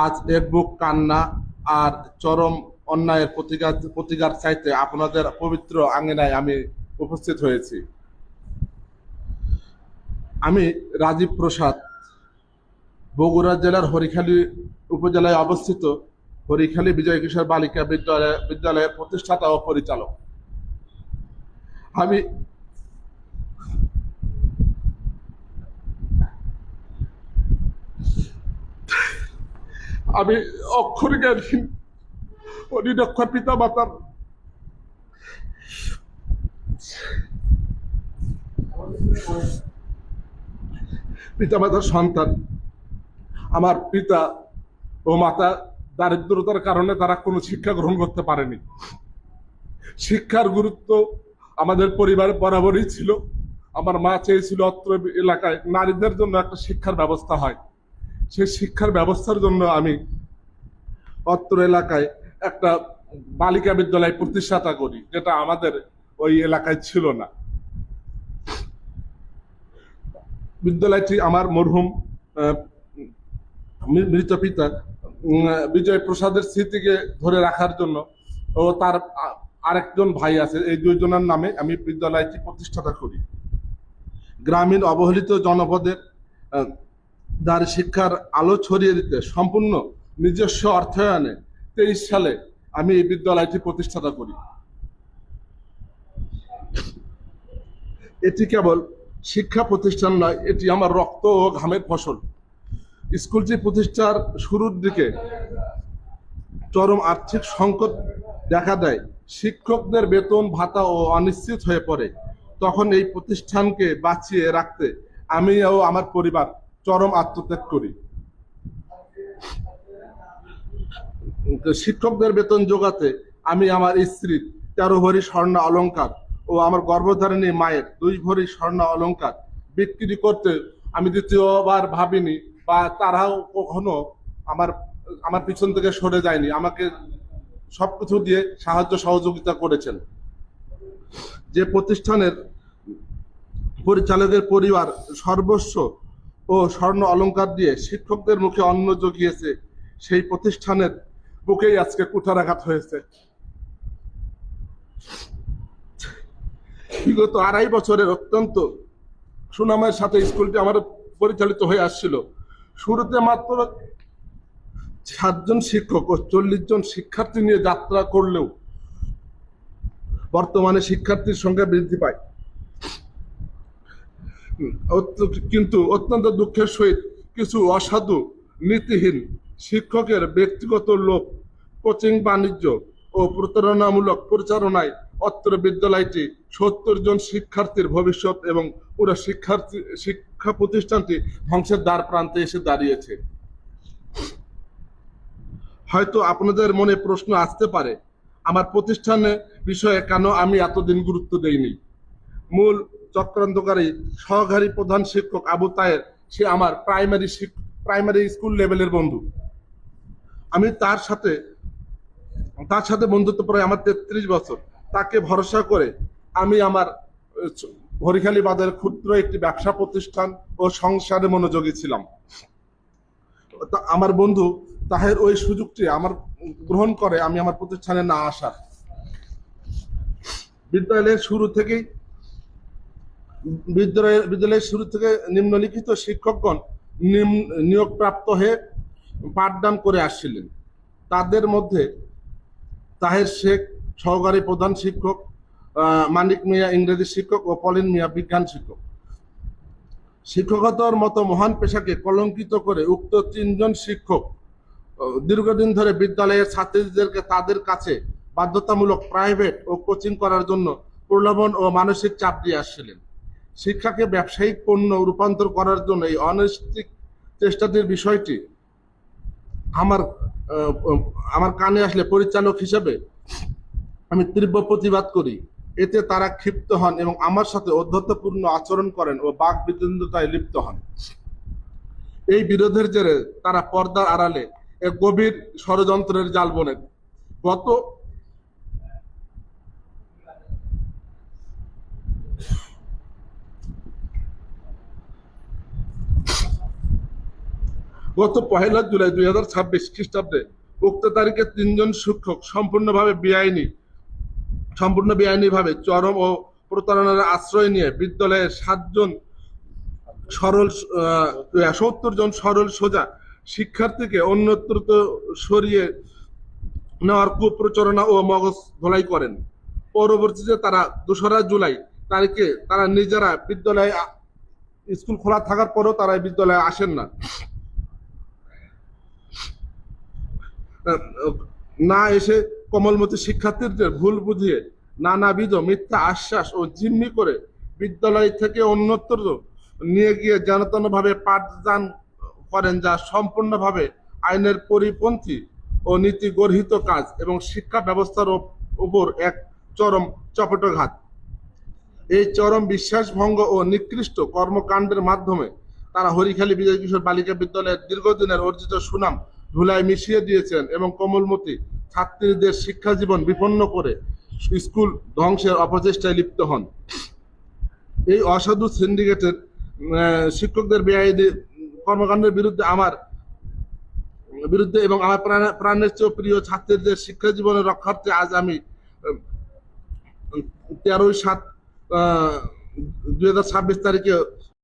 আজ এক বুক কান্না আর চরম অন্যায়ের প্রতিকার চাইতে আপনাদের পবিত্র আঙ্গিনায় আমি উপস্থিত হয়েছি। আমি রাজীব প্রসাদ, বগুড়া জেলার হরিখালী উপজেলায় অবস্থিত হরিখালী বিজয় কিশোর বালিকা বিদ্যালয়ের প্রতিষ্ঠাতা ও পরিচালক। আমি আমি অক্ষর জ্ঞানহীন ও নিরক্ষর পিতামাতার সন্তান। আমার পিতা ও মাতা দারিদ্রতার কারণে তারা কোনো শিক্ষা গ্রহণ করতে পারেনি। শিক্ষার গুরুত্ব আমাদের পরিবারে বরাবরই ছিল। আমার মা চেয়েছিল অত্র এলাকায় নারীদের জন্য একটা শিক্ষার ব্যবস্থা হয়। সেই শিক্ষার ব্যবস্থার জন্য আমি অত্র এলাকায় একটা বালিকা বিদ্যালয় প্রতিষ্ঠাতা করি, যেটা আমাদের ওই এলাকায় ছিল না। বিদ্যালয়টি আমার মরহুম মৃত পিতা বিজয় প্রসাদের স্মৃতিকে ধরে রাখার জন্য ও তার আরেকজন ভাই আছে, এই দুইজনের নামে আমি বিদ্যালয়টি প্রতিষ্ঠাতা করি। গ্রামীণ অবহেলিত জনপদের নারী শিক্ষার আলো ছড়িয়ে দিতে সম্পূর্ণ নিজস্ব অর্থায়নে 23 সালে আমি এই বিদ্যালয়টি প্রতিষ্ঠাতা করি। এটি কেবল শিক্ষা প্রতিষ্ঠান নয়, এটি আমার রক্ত ও ঘামের ফসল। স্কুলটি প্রতিষ্ঠার শুরুর দিকে চরম আর্থিক সংকট দেখা দেয়, শিক্ষকদের বেতন ভাতা ও অনিশ্চিত হয়ে পড়ে। তখন এই প্রতিষ্ঠানকে বাঁচিয়ে রাখতে আমি ও আমার পরিবার চরম আত্মত্যাগ করি। শিক্ষকদের বেতন যোগাতে আমি আমার স্ত্রীর 13 ভরি স্বর্ণ অলংকার ও আমার গর্ভধারিণী মায়ের 2 ভরি স্বর্ণ অলংকার বিক্রি করতে আমি দ্বিতীয়বার ভাবিনি, বা তারাও কখনো আমার আমার পিছন থেকে সরে যায়নি, আমাকে সবকিছু দিয়ে সাহায্য সহযোগিতা করেছেন। যে প্রতিষ্ঠানের পরিচালকের পরিবার সর্বস্ব ও স্বর্ণ অলংকার দিয়ে শিক্ষকদের মুখে অন্ন জুগিয়েছে, সেই প্রতিষ্ঠানের বুকেই আজকে কুঠারাঘাত হয়েছে। বিগত 2.5 বছরের অত্যন্ত সুনামের সাথে স্কুলটি আমার পরিচালিত হয়ে আসছিল। শুরুতে মাত্র 7 জন শিক্ষক ও 40 জন শিক্ষার্থী নিয়ে যাত্রা করলেও বর্তমানে শিক্ষার্থীর সংখ্যা বৃদ্ধি পায়। কিন্তু অত্যন্ত দুঃখের সহিত কিছু অসাধু নীতিহীন শিক্ষকের ব্যক্তিগত লোভ, কোচিং বাণিজ্য ও প্রতারণামূলক পরিচালনায় অত্র বিদ্যালয়টি 70 জন শিক্ষার্থীর ভবিষ্যৎ এবং পুরো শিক্ষা প্রতিষ্ঠানটি ধ্বংসের দ্বার প্রান্তে এসে দাঁড়িয়েছে। হয়তো আপনাদের মনে প্রশ্ন আসতে পারে, আমার প্রতিষ্ঠানের বিষয়ে কেন আমি এতদিন গুরুত্ব দেইনি। মূল চক্রান্তকারী সহকারী প্রধান শিক্ষক আবু তায়ের, সে আমার প্রাইমারি স্কুল লেভেলের বন্ধু। আমি তার সাথে বন্ধুত্ব প্রায় আমার 33 বছর। তাকে ভরসা করে আমি আমার হরিখালী বাজারে ক্ষুদ্র একটি ব্যবসা প্রতিষ্ঠান ও সংসারে মনোযোগী ছিলাম। আমার বন্ধু তাহের ওই সুযোগটি আমার গ্রহণ করে আমি আমার প্রতিষ্ঠানে না আসার। বিদ্যালয়ের শুরু থেকে নিম্নলিখিত শিক্ষকগণ নিয়োগপ্রাপ্ত হয়ে পাঠদান করে আসছিলেন। তাদের মধ্যে তাহের শেখ সহকারী প্রধান শিক্ষক, মানিক মিয়া ইংরেজি শিক্ষক ও পলিন মিয়া বিজ্ঞান শিক্ষক। শিক্ষকতার মতো মহান পেশাকে কলঙ্কিত করে উক্ত 3 জন শিক্ষক দীর্ঘদিন ধরে বিদ্যালয়ের ছাত্রীদেরকে তাদের কাছে বাধ্যতামূলক প্রাইভেট ও কোচিং করার জন্য প্রলোভন ও মানসিক চাপ দিয়ে আসছিলেন। শিক্ষাকে ব্যবসায়িক পণ্য রূপান্তর করার জন্য এই অনৈতিক চেষ্টাটির বিষয়টি আমার কানে আসলে পরিচালক হিসেবে আমি তীব্র প্রতিবাদ করি। এতে তারা ক্ষিপ্ত হন এবং আমার সাথে অধ্যত্বপূর্ণ আচরণ করেন ও বাক বিতণ্ডতায় লিপ্ত হন। এই বিরোধের জেরে তারা পর্দার আড়ালে এক গভীর ষড়যন্ত্রের জাল বোনেন। গত গত 1 জুলাই 2026 খ্রিস্টাব্দে উক্ত তারিখে 3 জন শিক্ষক সম্পূর্ণ বেআইনিভাবে চরম ও প্রতারণার আশ্রয় নিয়ে বিদ্যালয়ের 70 জন সরল সোজা শিক্ষার্থীকে অন্যত্র সরিয়ে নেওয়ার কুপ্রচারণা ও মগজ ধোলাই করেন। পরবর্তীতে তারা 2রা জুলাই তারিখে তারা নিজেরা স্কুল খোলা থাকার পরেও তারা বিদ্যালয়ে আসেন না, না এসে কোমলমতি শিক্ষার্থীদের ভুল বুঝিয়ে নানাবিধ মিথ্যা আশ্বাস ও জিম্মি করে বিদ্যালয় থেকে অন্যত্র নিয়ে গিয়ে যেনতেনভাবে পাঠদান করেন, যা সম্পূর্ণভাবে আইনের পরিপন্থী ও নীতি গর্হিত কাজ এবং শিক্ষা ব্যবস্থার উপর এক চরম চপেটাঘাত। এই চরম বিশ্বাসভঙ্গ ও নিকৃষ্ট কর্মকাণ্ডের মাধ্যমে তারা হরিখালী বিজয় কিশোর বালিকা বিদ্যালয়ের দীর্ঘদিনের অর্জিত সুনাম ধুলায় মিশিয়ে দিয়েছেন এবং কোমলমতি ছাত্রীদের শিক্ষা জীবন বিপন্ন করে স্কুল ধ্বংসের অপচেষ্টায় লিপ্ত হন। এই অসাধু সিন্ডিকেটের শিক্ষকদের বেআইনি কর্মকাণ্ডের বিরুদ্ধে এবং আমার প্রাণের চেয়ে প্রিয় ছাত্রীদের শিক্ষা জীবনের রক্ষার্থে আজ আমি 13/7/2026 তারিখে